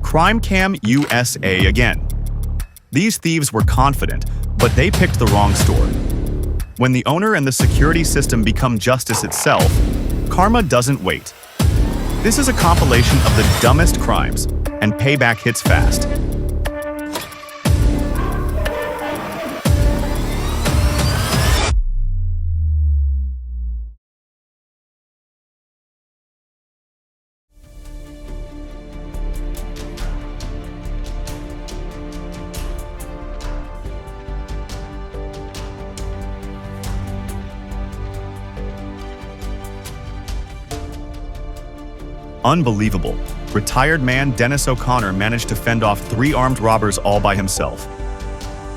Crime Cam USA again. These thieves were confident, but they picked the wrong store. When the owner and the security system become justice itself, karma doesn't wait. This is a compilation of the dumbest crimes, and payback hits fast. Unbelievable. Retired man Dennis O'Connor managed to fend off 3 armed robbers all by himself.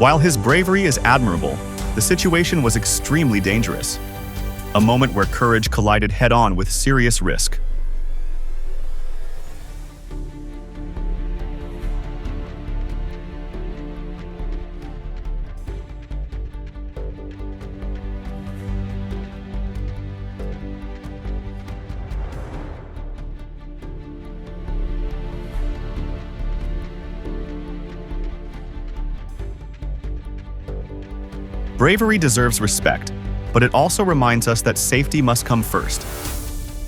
While his bravery is admirable, the situation was extremely dangerous. A moment where courage collided head-on with serious risk. Bravery deserves respect, but it also reminds us that safety must come first.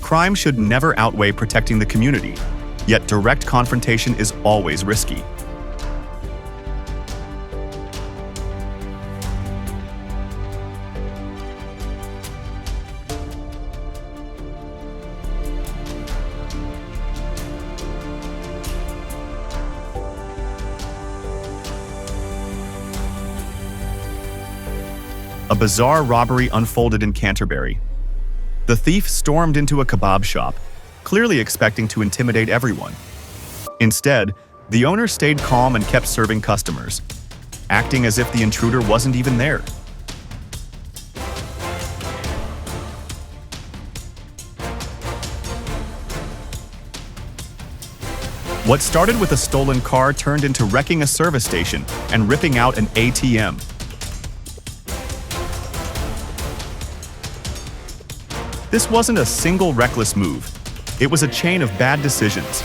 Crime should never outweigh protecting the community, yet direct confrontation is always risky. A bizarre robbery unfolded in Canterbury. The thief stormed into a kebab shop, clearly expecting to intimidate everyone. Instead, the owner stayed calm and kept serving customers, acting as if the intruder wasn't even there. What started with a stolen car turned into wrecking a service station and ripping out an ATM. This wasn't a single reckless move. It was a chain of bad decisions.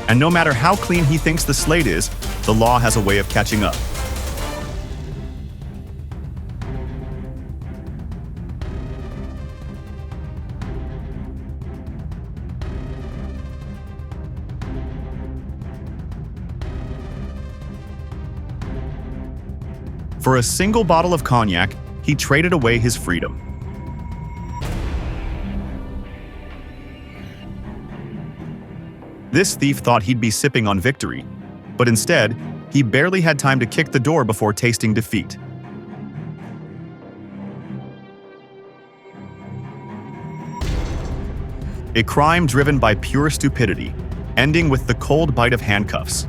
And no matter how clean he thinks the slate is, the law has a way of catching up. For a single bottle of cognac, he traded away his freedom. This thief thought he'd be sipping on victory, but instead, he barely had time to kick the door before tasting defeat. A crime driven by pure stupidity, ending with the cold bite of handcuffs.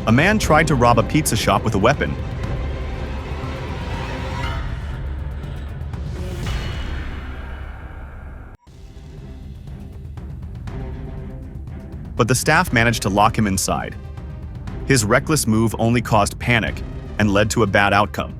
A man tried to rob a pizza shop with a weapon. But the staff managed to lock him inside. His reckless move only caused panic and led to a bad outcome.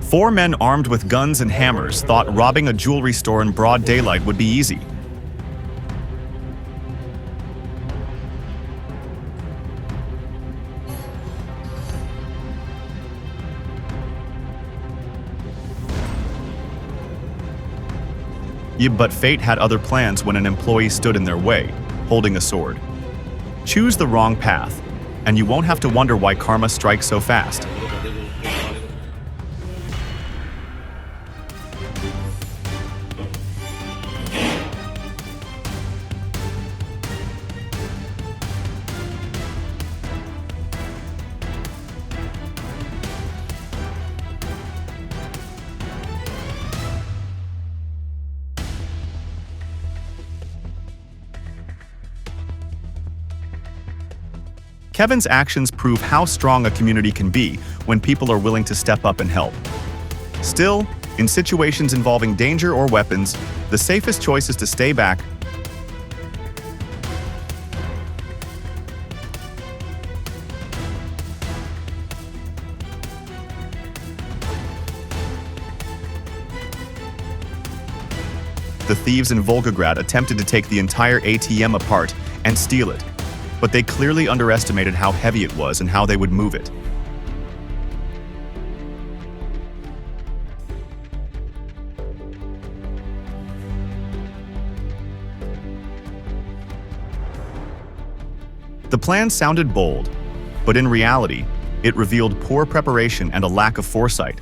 Four men armed with guns and hammers thought robbing a jewelry store in broad daylight would be easy. Yeah, but fate had other plans when an employee stood in their way, holding a sword. Choose the wrong path, and you won't have to wonder why karma strikes so fast. Kevin's actions prove how strong a community can be when people are willing to step up and help. Still, in situations involving danger or weapons, the safest choice is to stay back. The thieves in Volgograd attempted to take the entire ATM apart and steal it, but they clearly underestimated how heavy it was and how they would move it. The plan sounded bold, but in reality, it revealed poor preparation and a lack of foresight.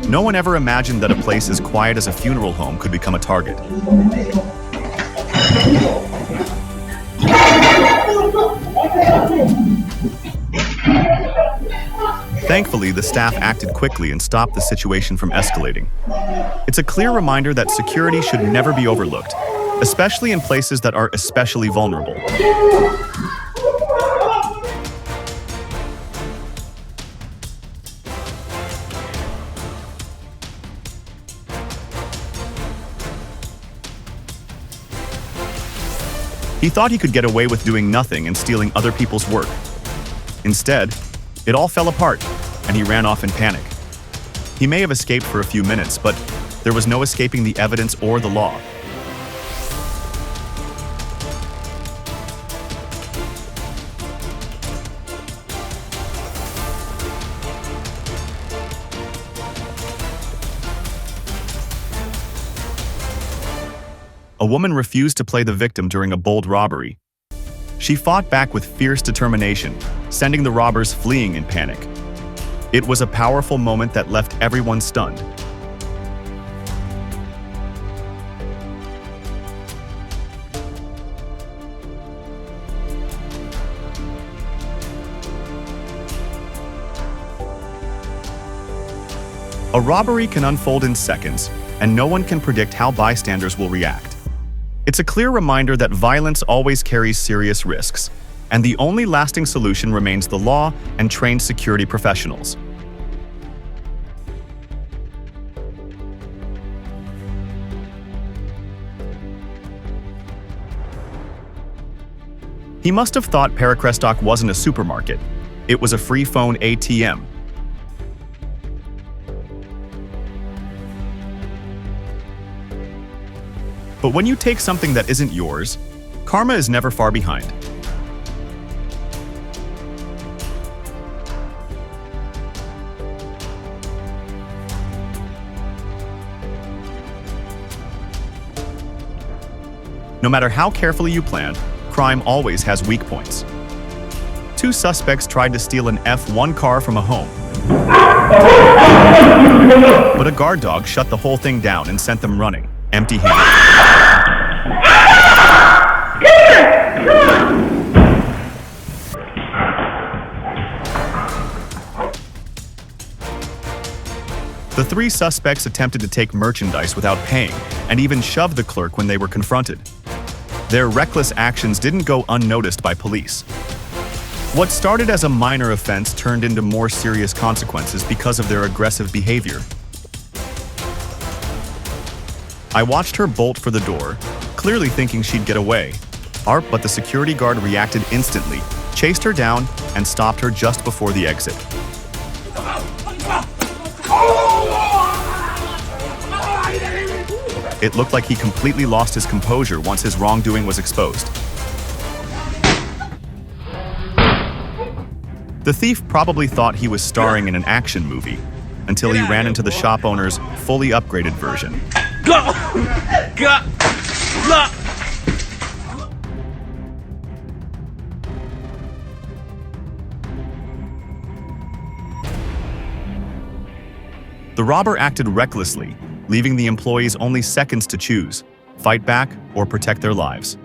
No one ever imagined that a place as quiet as a funeral home could become a target. Thankfully, the staff acted quickly and stopped the situation from escalating. It's a clear reminder that security should never be overlooked, especially in places that are especially vulnerable. He thought he could get away with doing nothing and stealing other people's work. Instead, it all fell apart, and he ran off in panic. He may have escaped for a few minutes, but there was no escaping the evidence or the law. A woman refused to play the victim during a bold robbery. She fought back with fierce determination, sending the robbers fleeing in panic. It was a powerful moment that left everyone stunned. A robbery can unfold in seconds, and no one can predict how bystanders will react. It's a clear reminder that violence always carries serious risks, and the only lasting solution remains the law and trained security professionals. He must have thought Perekrestock wasn't a supermarket. It was a free phone ATM. But when you take something that isn't yours, karma is never far behind. No matter how carefully you plan, crime always has weak points. Two suspects tried to steal an F1 car from a home. But a guard dog shut the whole thing down and sent them running, empty-handed. The three suspects attempted to take merchandise without paying and even shoved the clerk when they were confronted. Their reckless actions didn't go unnoticed by police. What started as a minor offense turned into more serious consequences because of their aggressive behavior. I watched her bolt for the door, clearly thinking she'd get away. But the security guard reacted instantly, chased her down, and stopped her just before the exit. It looked like he completely lost his composure once his wrongdoing was exposed. The thief probably thought he was starring in an action movie until he ran into the shop owner's fully upgraded version. The robber acted recklessly, leaving the employees only seconds to choose: fight back or protect their lives.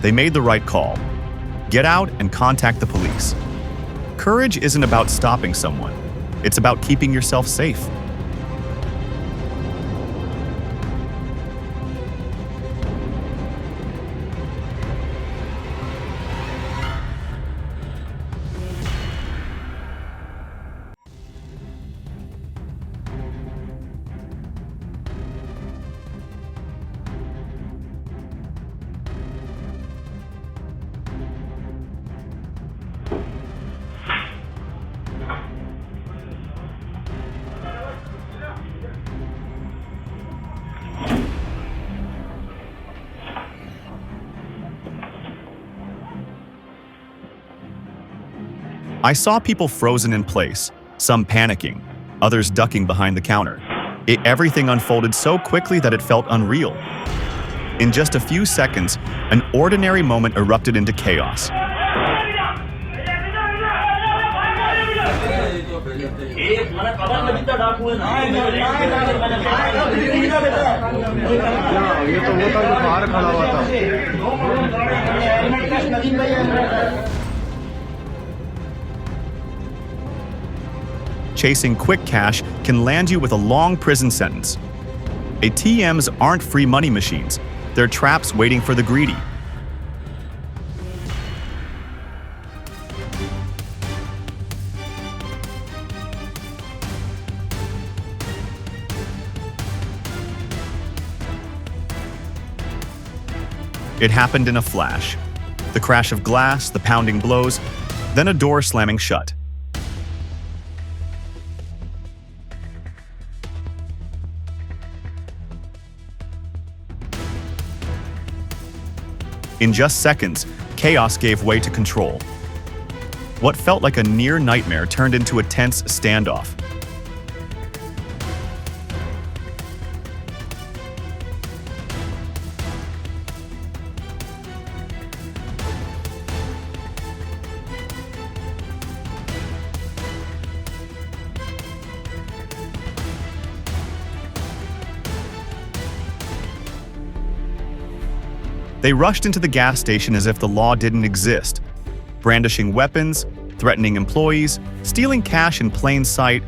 They made the right call. Get out and contact the police. Courage isn't about stopping someone. It's about keeping yourself safe. I saw people frozen in place, some panicking, others ducking behind the counter. Everything unfolded so quickly that it felt unreal. In just a few seconds, an ordinary moment erupted into chaos. Chasing quick cash can land you with a long prison sentence. ATMs aren't free money machines. They're traps waiting for the greedy. It happened in a flash. The crash of glass, the pounding blows, then a door slamming shut. In just seconds, chaos gave way to control. What felt like a near nightmare turned into a tense standoff. They rushed into the gas station as if the law didn't exist, brandishing weapons, threatening employees, stealing cash in plain sight.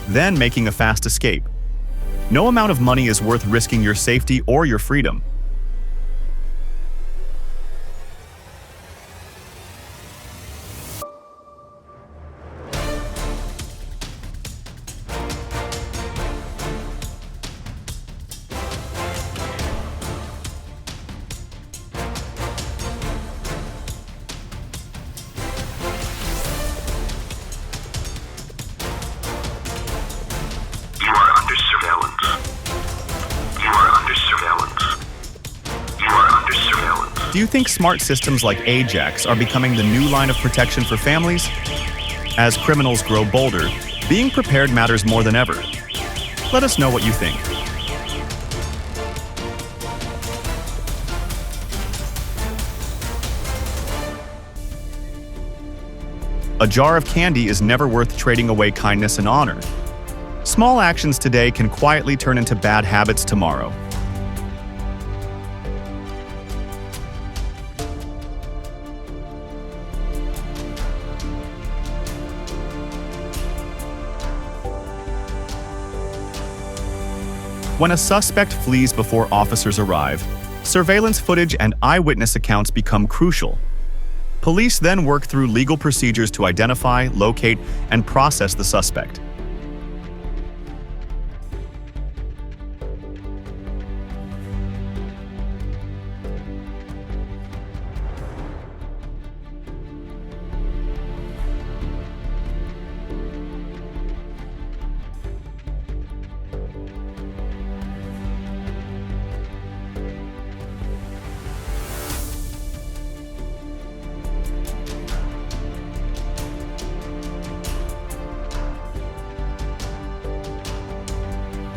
Then making a fast escape. No amount of money is worth risking your safety or your freedom. You are under surveillance. Do you think smart systems like Ajax are becoming the new line of protection for families? As criminals grow bolder, being prepared matters more than ever. Let us know what you think. A jar of candy is never worth trading away kindness and honor. Small actions today can quietly turn into bad habits tomorrow. When a suspect flees before officers arrive, surveillance footage and eyewitness accounts become crucial. Police then work through legal procedures to identify, locate, and process the suspect.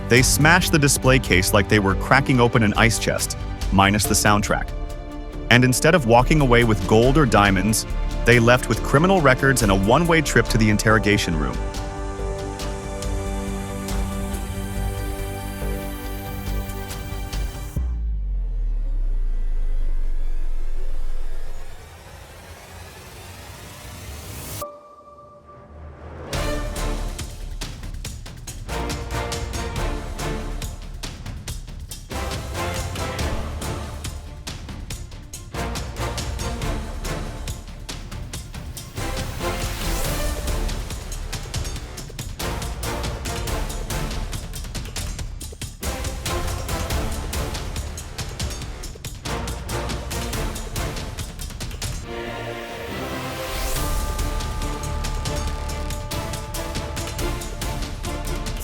They smash the display case like they were cracking open an ice chest, minus the soundtrack. And instead of walking away with gold or diamonds, they left with criminal records and a one-way trip to the interrogation room.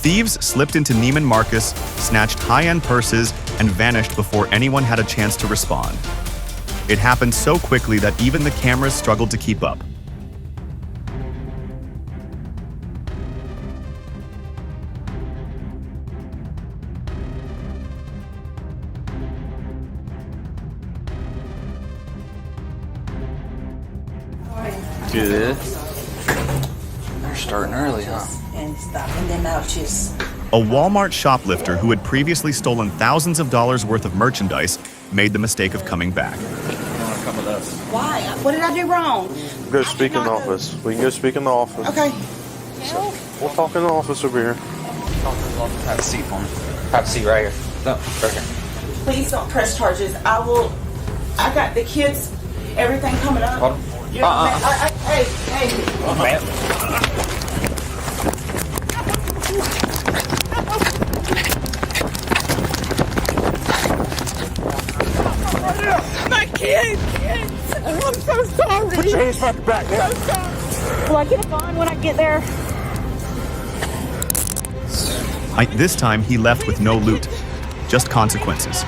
Thieves slipped into Neiman Marcus, snatched high-end purses, and vanished before anyone had a chance to respond. It happened so quickly that even the cameras struggled to keep up. Good. They're starting early, huh? And stopping them out just... A Walmart shoplifter who had previously stolen thousands of dollars worth of merchandise made the mistake of coming back. You want to come with us? Why? What did I do wrong? Go speak in the office. We can go speak in the office. Okay. We'll talk in the office over here. Have a seat for me. Have a seat right here. No, right here. Please don't press charges. I got the kids, everything coming up. Hold on. Hey. Oh, man. My kids! I'm so sorry. Put your hands back your back now. So sorry. Will I get a bond when I get there? This time, he left with no loot, just consequences.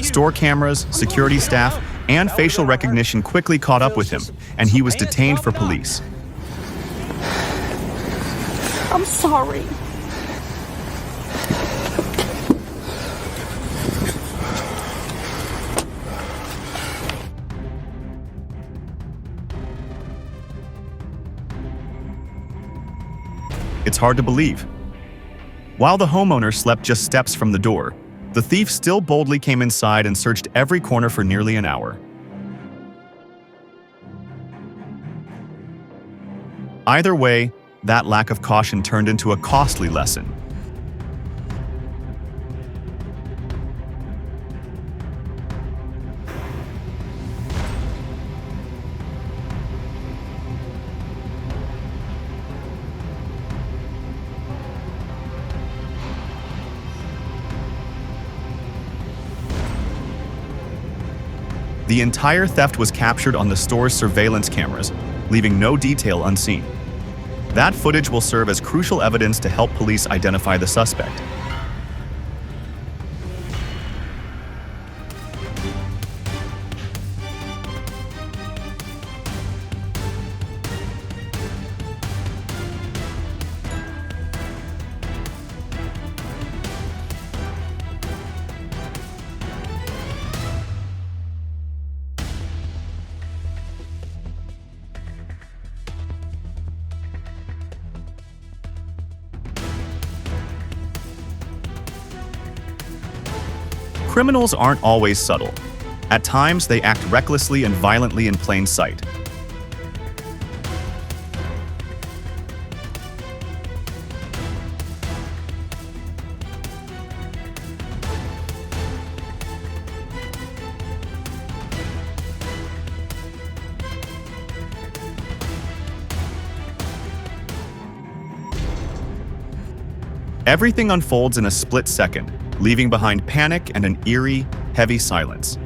Store cameras, security staff, and facial recognition quickly caught up with him, and he was detained for police. I'm sorry. It's hard to believe. While the homeowner slept just steps from the door, the thief still boldly came inside and searched every corner for nearly an hour. Either way, that lack of caution turned into a costly lesson. The entire theft was captured on the store's surveillance cameras, leaving no detail unseen. That footage will serve as crucial evidence to help police identify the suspect. Criminals aren't always subtle. At times, they act recklessly and violently in plain sight. Everything unfolds in a split second, leaving behind panic and an eerie, heavy silence.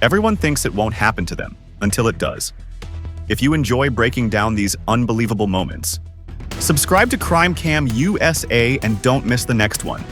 Everyone thinks it won't happen to them, until it does. If you enjoy breaking down these unbelievable moments, subscribe to CrimeCam USA and don't miss the next one.